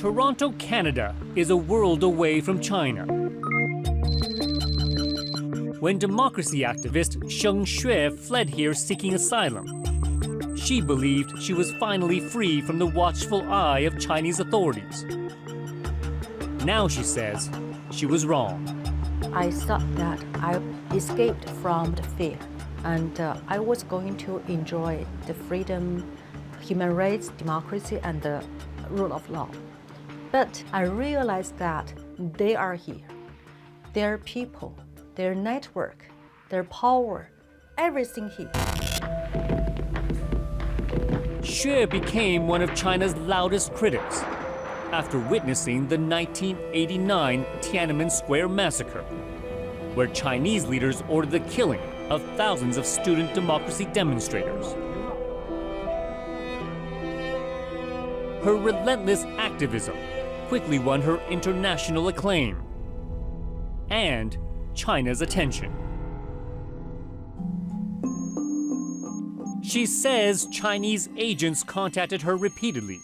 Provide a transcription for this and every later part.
Toronto, Canada is a world away from China. When democracy activist Sheng Xue fled here seeking asylum, she believed she was finally free from the watchful eye of Chinese authorities. Now she says she was wrong. I thought that I escaped from the fear, and I was going to enjoy the freedom, human rights, democracy, and the rule of law. But I realized that they are here. Their people, their network, their power, everything here. Xue became one of China's loudest critics after witnessing the 1989 Tiananmen Square massacre, where Chinese leaders ordered the killing of thousands of student democracy demonstrators. Her relentless activism quickly won her international acclaim and China's attention. She says Chinese agents contacted her repeatedly,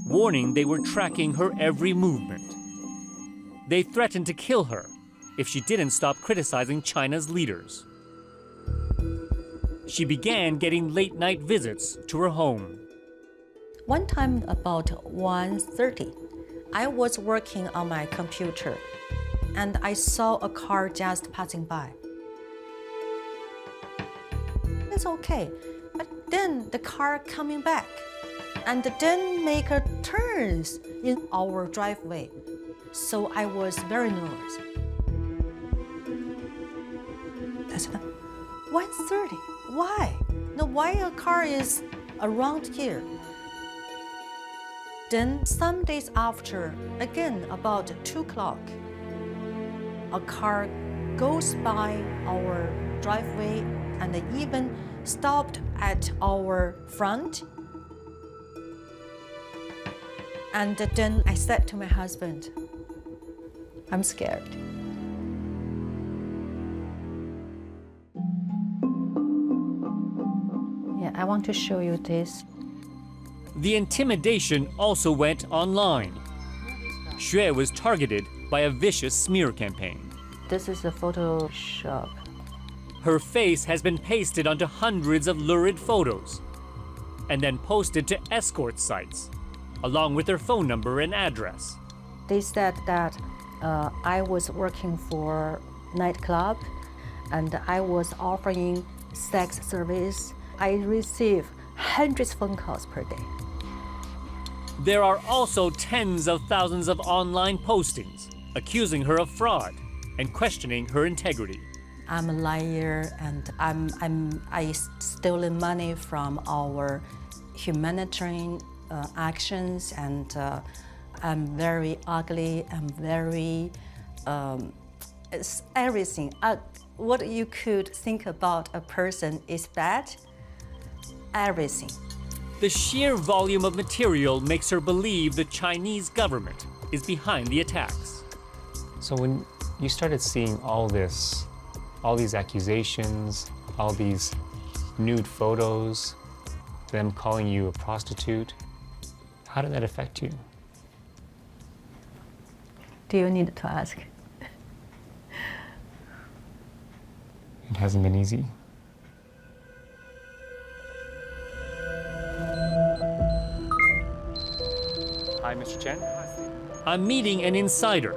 warning they were tracking her every movement. They threatened to kill her if she didn't stop criticizing China's leaders. She began getting late-night visits to her home. One time about 1:30, I was working on my computer and I saw a car just passing by. It's okay, but then the car coming back and then make a turns in our driveway. So I was very nervous. I said, 1:30, why? No, why a car is around here? Then some days after, again about 2 o'clock, a car goes by our driveway and even stopped at our front. And then I said to my husband, I'm scared. Yeah, I want to show you this. The intimidation also went online. Xue was targeted by a vicious smear campaign. This is a Photoshop. Her face has been pasted onto hundreds of lurid photos and then posted to escort sites, along with her phone number and address. They said that I was working for nightclub and I was offering sex service. I receive hundreds of phone calls per day. There are also tens of thousands of online postings accusing her of fraud and questioning her integrity. I'm a liar and I stolen money from our humanitarian actions, and I'm very ugly. I'm very it's everything. What you could think about a person is bad. Everything. The sheer volume of material makes her believe the Chinese government is behind the attacks. So when you started seeing all this, all these accusations, all these nude photos, them calling you a prostitute, how did that affect you? Do you need to ask? It hasn't been easy. Hi, Mr. Chen. I'm meeting an insider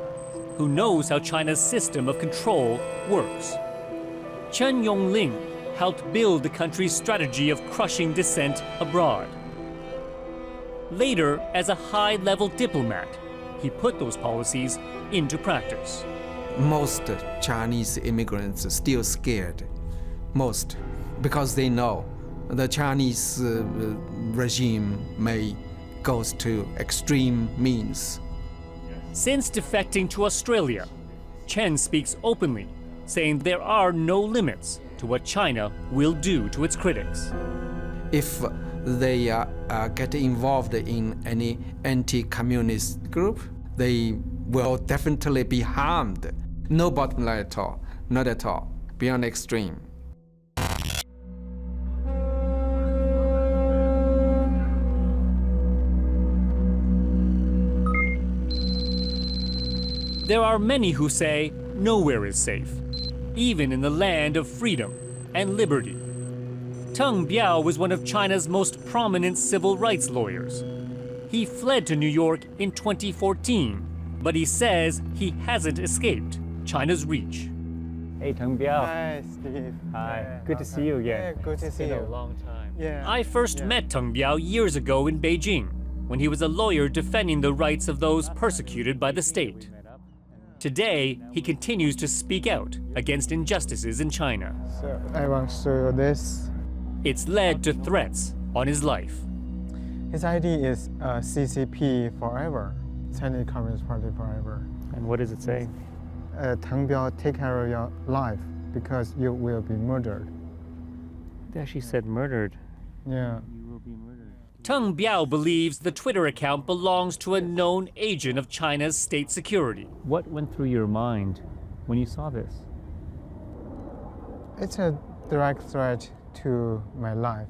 who knows how China's system of control works. Chen Yonglin helped build the country's strategy of crushing dissent abroad. Later, as a high-level diplomat, he put those policies into practice. Most Chinese immigrants are still scared. Most, because they know the Chinese regime may go to extreme means. Since defecting to Australia, Chen speaks openly, saying there are no limits to what China will do to its critics. If they get involved in any anti-communist group, they will definitely be harmed. No bottom line at all, not at all, beyond extreme. There are many who say nowhere is safe, even in the land of freedom and liberty. Teng Biao was one of China's most prominent civil rights lawyers. He fled to New York in 2014, but he says he hasn't escaped China's reach. Hey, Teng Biao. Hi, Steve. Hi. Good to see you again. Yeah, good to see It's been you. a long time. Yeah. I first met Teng Biao years ago in Beijing, when he was a lawyer defending the rights of those persecuted by the state. Today, he continues to speak out against injustices in China. So I want to show you this. It's led to threats on his life. His ID is CCP forever, Chinese Communist Party forever. And what does it say? Teng Biao, take care of your life because you will be murdered. They actually said murdered. Yeah. You will be murdered. Teng Biao believes the Twitter account belongs to a known agent of China's state security. What went through your mind when you saw this? It's a direct threat to my life.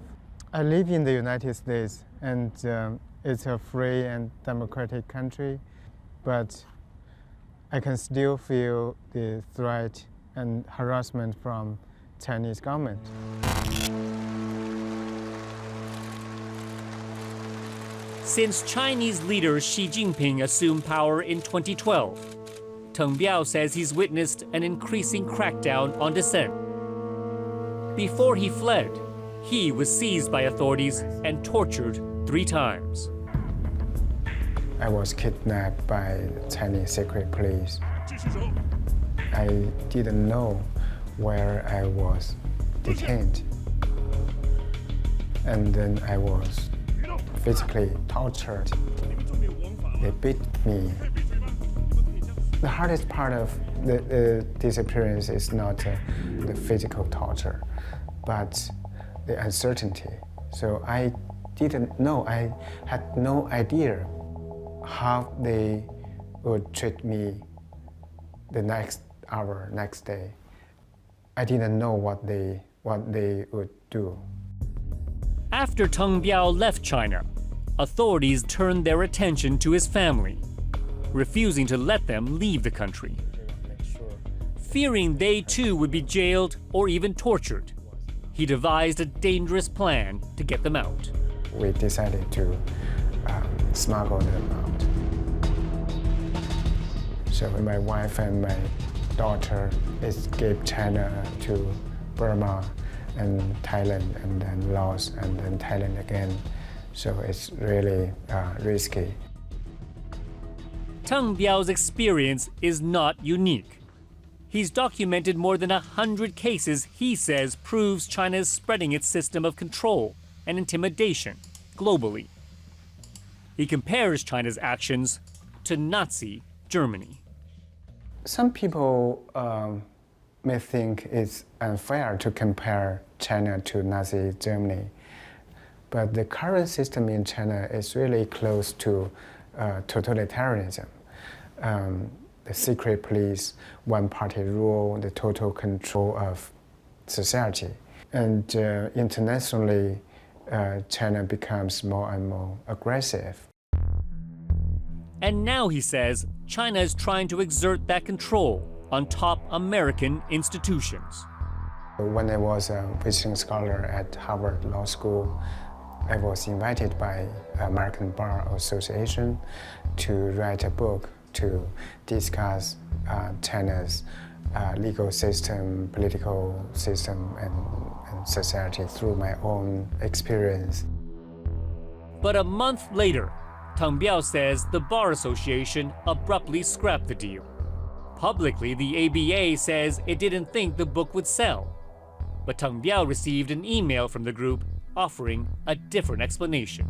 I live in the United States and it's a free and democratic country, but I can still feel the threat and harassment from Chinese government. Since Chinese leader Xi Jinping assumed power in 2012, Teng Biao says he's witnessed an increasing crackdown on dissent. Before he fled, he was seized by authorities and tortured 3 times. I was kidnapped by Chinese secret police. I didn't know where I was detained. And then I was physically tortured. They beat me. The hardest part of the disappearance is not the physical torture, but the uncertainty. So I didn't know, I had no idea how they would treat me the next hour, next day. I didn't know what they would do. After Teng Biao left China, authorities turned their attention to his family, refusing to let them leave the country. Fearing they too would be jailed or even tortured, he devised a dangerous plan to get them out. We decided to smuggle them out. So my wife and my daughter escaped China to Burma and Thailand, and then Laos, and then Thailand again. So it's really risky. Teng Biao's experience is not unique. He's documented more than 100 cases he says proves China is spreading its system of control and intimidation globally. He compares China's actions to Nazi Germany. Some people may think it's unfair to compare China to Nazi Germany, but the current system in China is really close to totalitarianism. The secret police, one-party rule, the total control of society. And internationally, China becomes more and more aggressive. And now he says China is trying to exert that control on top American institutions. When I was a visiting scholar at Harvard Law School, I was invited by American Bar Association to write a book to discuss China's legal system, political system, and society through my own experience. But a month later, Teng Biao says the Bar Association abruptly scrapped the deal. Publicly, the ABA says it didn't think the book would sell. But Teng Biao received an email from the group offering a different explanation.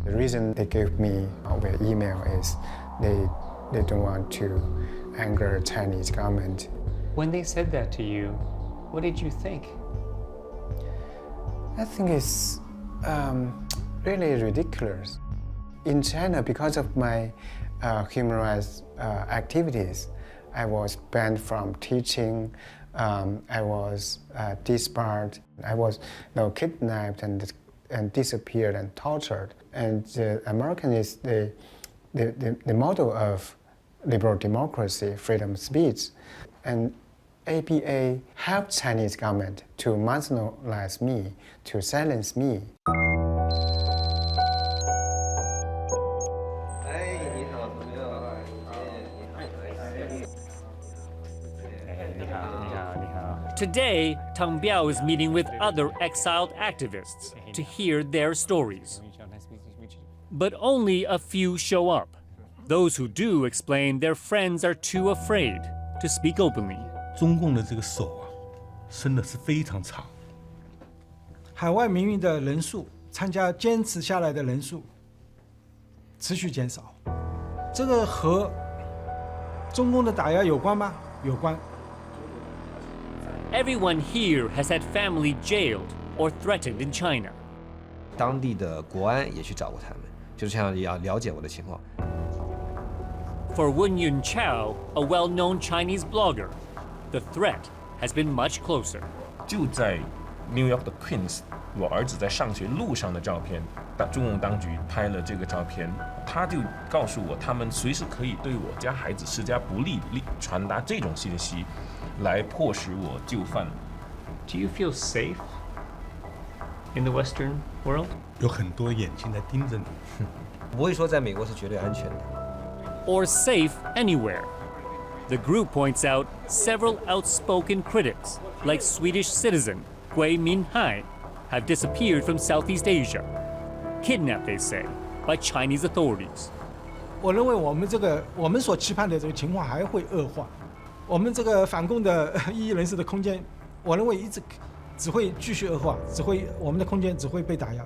The reason they gave me their email is they don't want to anger Chinese government. When they said that to you, what did you think? I think it's really ridiculous. In China, because of my human rights activities, I was banned from teaching. I was disbarred. I was kidnapped and disappeared and tortured. And American is the model of liberal democracy, freedom of speech. And APA helped Chinese government to marginalize me, to silence me. 你好。 Today, Tang Biao is meeting with other exiled activists to hear their stories. But only a few show up. Those who do explain their friends are too afraid to speak openly. 中共的这个手啊，伸的是非常长。海外民运的人数，参加坚持下来的人数持续减少，这个和中共的打压有关吗？有关。 Everyone here has had family jailed or threatened in China. 当地的国安也去找过他们，就是想要了解我的情况。 For Wen-Yun Chao, a well-known Chinese blogger, the threat has been much closer. 就在 New York 的 Queens， 我儿子在上学路上的照片，中共当局拍了这个照片，他就告诉我，他们随时可以对我家孩子施加不利，传达这种信息，来迫使我就范。 Do you feel safe in the Western world? 有很多眼睛在盯着你。不会说在美国是绝对安全的。 Or safe anywhere. The group points out several outspoken critics, like Swedish citizen Gui Minhai, have disappeared from Southeast Asia. Kidnapped, they say, by Chinese authorities. 我认为我们所期盼的这个情况还会恶化，我们这个反共的异议人士的空间，我认为只会继续恶化，我们的空间只会被打压。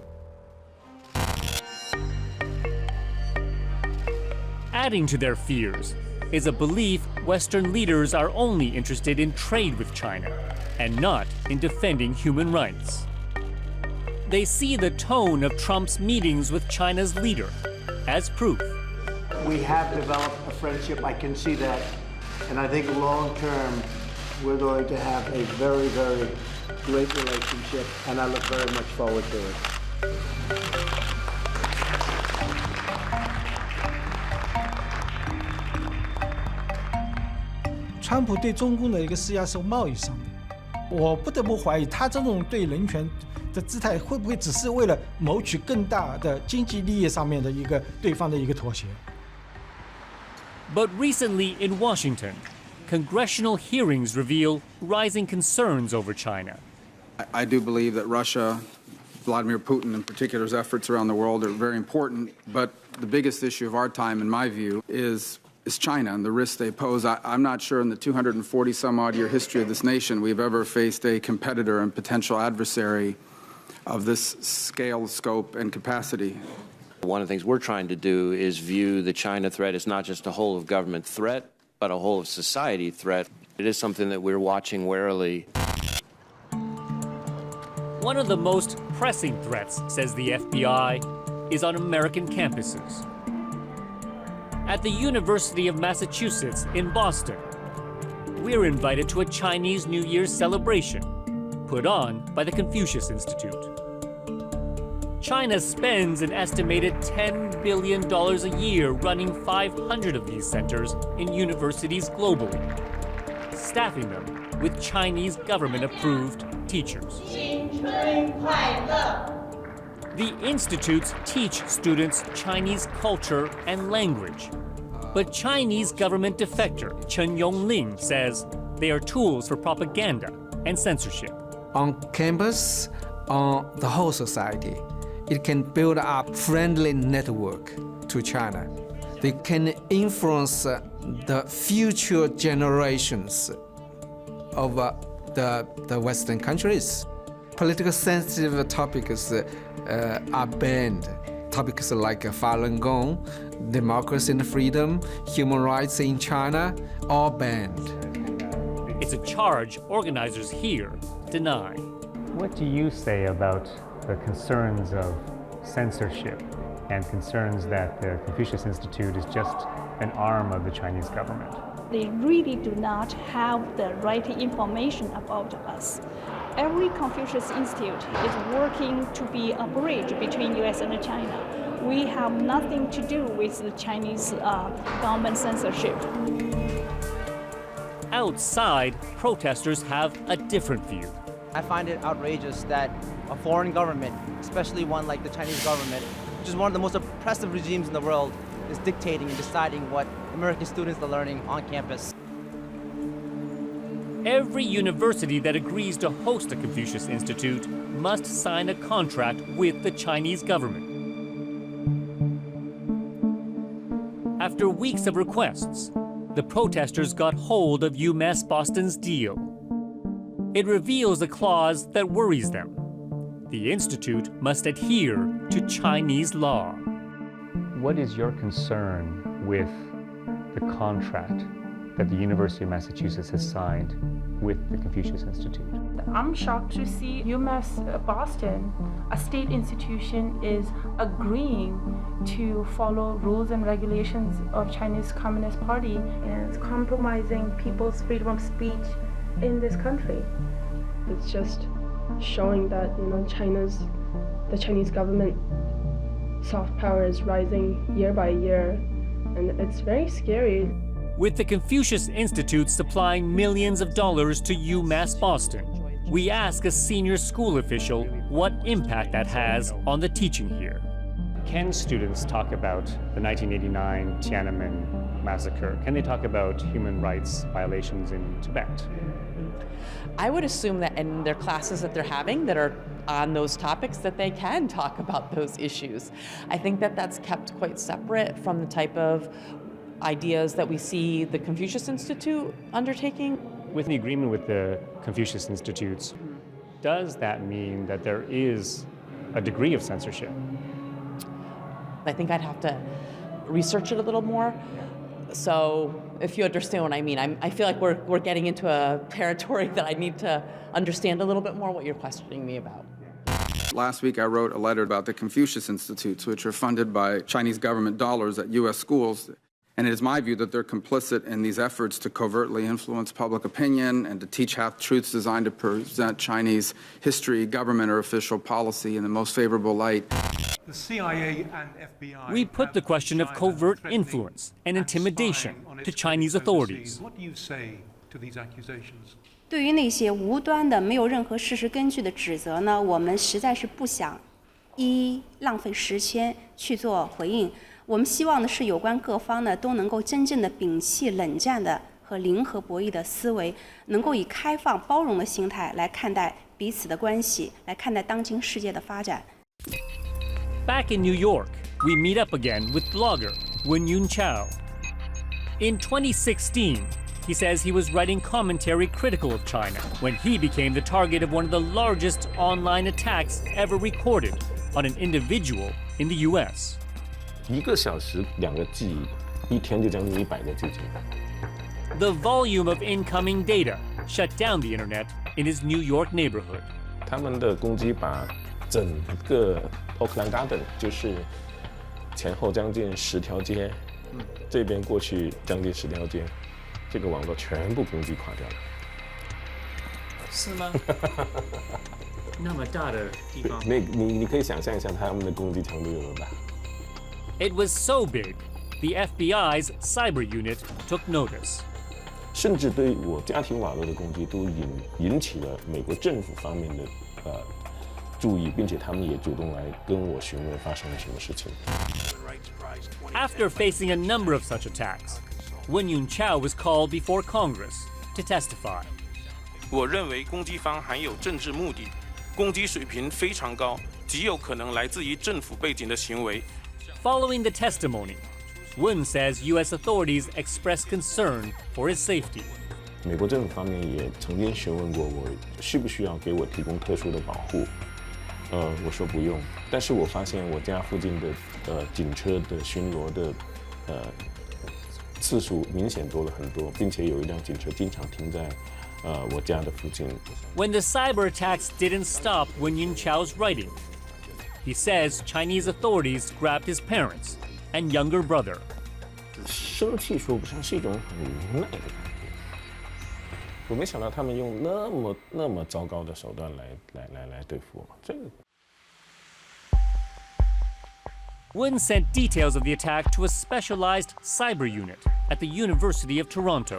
Adding to their fears is a belief Western leaders are only interested in trade with China and not in defending human rights. They see the tone of Trump's meetings with China's leader as proof. We have developed a friendship, I can see that, and I think long term we're going to have a very, very great relationship, and I look very much forward to it. 川普对中共的一个施压是贸易上的，我不得不怀疑他这种对人权的姿态会不会只是为了谋取更大的经济利益上面的对方的一个妥协。 But recently in Washington, congressional hearings reveal rising concerns over China. I do believe that Russia, Vladimir Putin in particular's efforts around the world are very important, but the biggest issue of our time, in my view, is China and the risks they pose. I'm not sure in the 240 some odd year history of this nation we've ever faced a competitor and potential adversary of this scale, scope, and capacity. One of the things we're trying to do is view the China threat as not just a whole of government threat, but a whole of society threat. It is something that we're watching warily. One of the most pressing threats, says the FBI, is on American campuses. At the University of Massachusetts in Boston, we're invited to a Chinese New Year's celebration put on by the Confucius Institute. China spends an estimated $10 billion a year running 500 of these centers in universities globally, staffing them with Chinese government-approved teachers. The institutes teach students Chinese culture and language. But Chinese government defector Chen Yonglin says they are tools for propaganda and censorship. On campus, on the whole society, it can build up friendly network to China. They can influence the future generations of the Western countries. Politically sensitive topics are banned. Topics like Falun Gong, democracy and freedom, human rights in China, all banned. It's a charge organizers here deny. What do you say about the concerns of censorship and concerns that the Confucius Institute is just an arm of the Chinese government? They really do not have the right information about us. Every Confucius Institute is working to be a bridge between US and China. We have nothing to do with the Chinese government censorship. Outside, protesters have a different view. I find it outrageous that a foreign government, especially one like the Chinese government, which is one of the most oppressive regimes in the world, is dictating and deciding what American students are learning on campus. Every university that agrees to host a Confucius Institute must sign a contract with the Chinese government. After weeks of requests, the protesters got hold of UMass Boston's deal. It reveals a clause that worries them. The institute must adhere to Chinese law. What is your concern with the contract that the University of Massachusetts has signed with the Confucius Institute? I'm shocked to see UMass Boston, a state institution, is agreeing to follow rules and regulations of Chinese Communist Party, and it's compromising people's freedom of speech in this country. It's just showing that, the Chinese government soft power is rising year by year, and it's very scary. With the Confucius Institute supplying millions of dollars to UMass Boston, we ask a senior school official what impact that has on the teaching here. Can students talk about the 1989 Tiananmen massacre? Can they talk about human rights violations in Tibet? I would assume that in their classes that they're having that are on those topics that they can talk about those issues. I think that that's kept quite separate from the type of ideas that we see the Confucius Institute undertaking. With the agreement with the Confucius Institutes, does that mean that there is a degree of censorship? I think I'd have to research it a little more. So if you understand what I mean, I feel like we're getting into a territory that I need to understand a little bit more what you're questioning me about. Last week I wrote a letter about the Confucius Institutes, which are funded by Chinese government dollars at U.S. schools. And it is my view that they're complicit in these efforts to covertly influence public opinion and to teach half-truths designed to present Chinese history, government, or official policy in the most favorable light. The CIA and FBI. We put the question of covert influence and intimidation to Chinese authorities. What do you say to these accusations? 对于那些无端的、没有任何事实根据的指责呢，我们实在是不想一浪费时间去做回应。我们希望的是有关各方呢都能够真正的摒弃冷战的和零和博弈的思维，能够以开放包容的心态来看待彼此的关系，来看待当今世界的发展。Back in New York, we meet up again with blogger Wen-Yun Chao. In 2016, he says he was writing commentary critical of China when he became the target of one of the largest online attacks ever recorded on an individual in the U.S. 1个小时2个 G， 一天就将近100个 G。 The volume of incoming data shut down the internet in his New York neighborhood. 他们的攻击把整个 Oakland Garden， 就是前后将近10条街，这边过去将近10条街，这个网络全部攻击垮掉了。是吗？那么大的地方。你可以想象一下他们的攻击强度有多大。 It was so big, the FBI's cyber unit took notice. 甚至对我家庭网络的攻击都引起了美国政府方面的注意，并且他们也主动来跟我询问发生了什么事情。After facing a number of such attacks, Wen-Yun Chao was called before Congress to testify. 我认为攻击方含有政治目的，攻击水平非常高，极有可能来自于政府背景的行为。 Following the testimony, Wen says U.S. authorities expressed concern for his safety. 美国政府方面也曾经询问过我，需不需要给我提供特殊的保护？我说不用。但是我发现我家附近的警车的巡逻的次数明显多了很多，并且有一辆警车经常停在我家的附近。When the cyber attacks didn't stop Wen-Yun Chao's writing, he says Chinese authorities grabbed his parents and younger brother. 生气说不上，是一种很无奈的感觉。我没想到他们用那么糟糕的手段来对付我。这个 Wen sent details of the attack to a specialized cyber unit at the University of Toronto.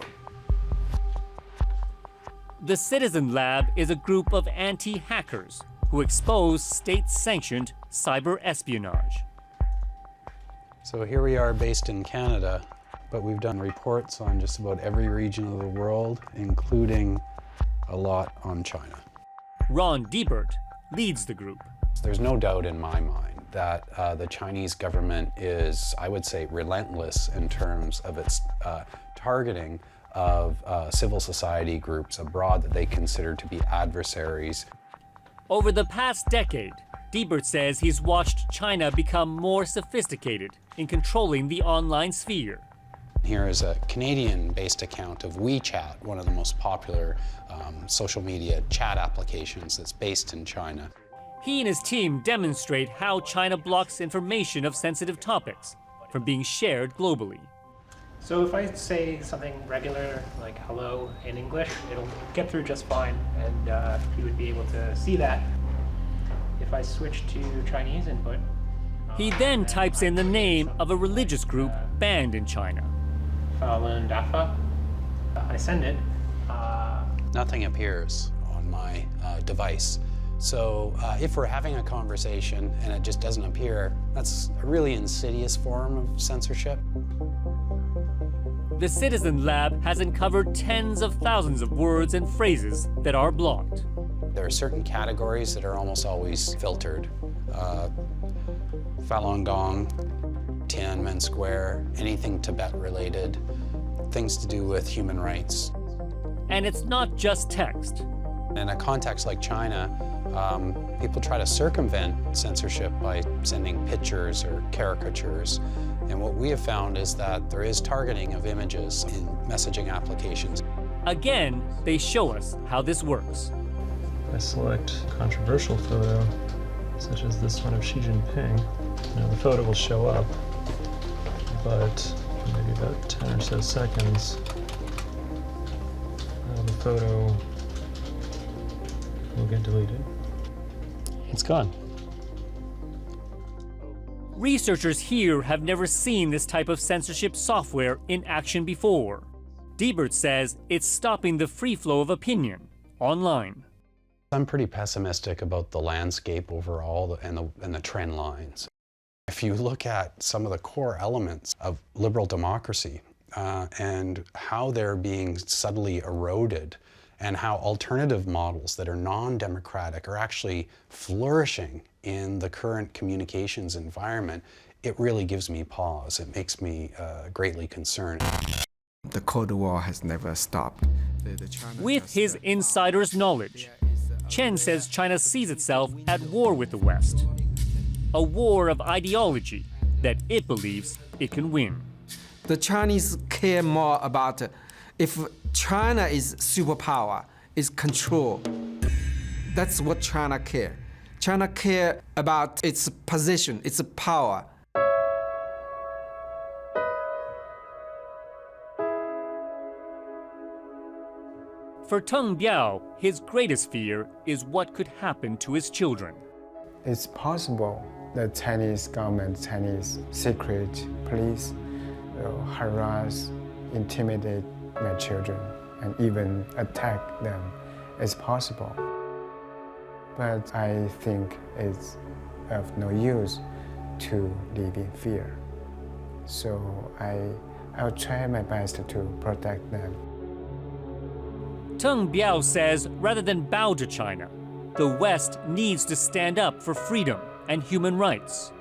The Citizen Lab is a group of anti-hackers who expose state-sanctioned cyber espionage. So here we are based in Canada, but we've done reports on just about every region of the world, including a lot on China. Ron Diebert leads the group. There's no doubt in my mind that the Chinese government is, I would say, relentless in terms of its targeting of civil society groups abroad that they consider to be adversaries. Over the past decade, Diebert says he's watched China become more sophisticated in controlling the online sphere. Here is a Canadian-based account of WeChat, one of the most popular social media chat applications that's based in China. He and his team demonstrate how China blocks information of sensitive topics from being shared globally. So if I say something regular like hello in English, it'll get through just fine, and you would be able to see that. If I switch to Chinese input, he then types in the name of a religious group banned in China. Falun Dafa. I send it. Nothing appears on my device. So if we're having a conversation and it just doesn't appear, that's a really insidious form of censorship. The Citizen Lab has uncovered tens of thousands of words and phrases that are blocked. There are certain categories that are almost always filtered. Falun Gong, Tiananmen Square, anything Tibet related, things to do with human rights. And it's not just text. In a context like China, people try to circumvent censorship by sending pictures or caricatures. And what we have found is that there is targeting of images in messaging applications. Again, they show us how this works. I select a controversial photo, such as this one of Xi Jinping. Now the photo will show up, but maybe about 10 or so seconds, the photo will get deleted. It's gone. Researchers here have never seen this type of censorship software in action before. Diebert says it's stopping the free flow of opinion online. I'm pretty pessimistic about the landscape overall and the trend lines. If you look at some of the core elements of liberal democracy and how they're being subtly eroded, and how alternative models that are non-democratic are actually flourishing in the current communications environment, it really gives me pause. It makes me greatly concerned. The Cold War has never stopped. With his insider's knowledge, Chen says China sees itself at war with the West, a war of ideology that it believes it can win. The Chinese care more about if China is superpower, is control. That's what China care. China care about its position, its power. For Teng Biao, his greatest fear is what could happen to his children. It's possible the Chinese government, Chinese secret police will harass, intimidate my children and even attack them. It's possible. But I think it's of no use to live in fear. So I'll try my best to protect them. Teng Biao says rather than bow to China, the West needs to stand up for freedom and human rights.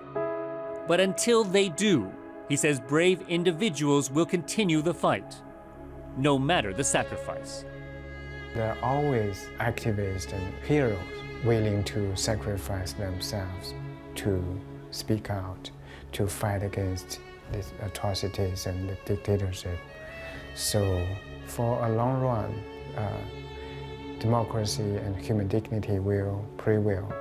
But until they do, he says brave individuals will continue the fight, no matter the sacrifice. There are always activists and heroes willing to sacrifice themselves to speak out, to fight against these atrocities and the dictatorship. So for a long run, democracy and human dignity will prevail.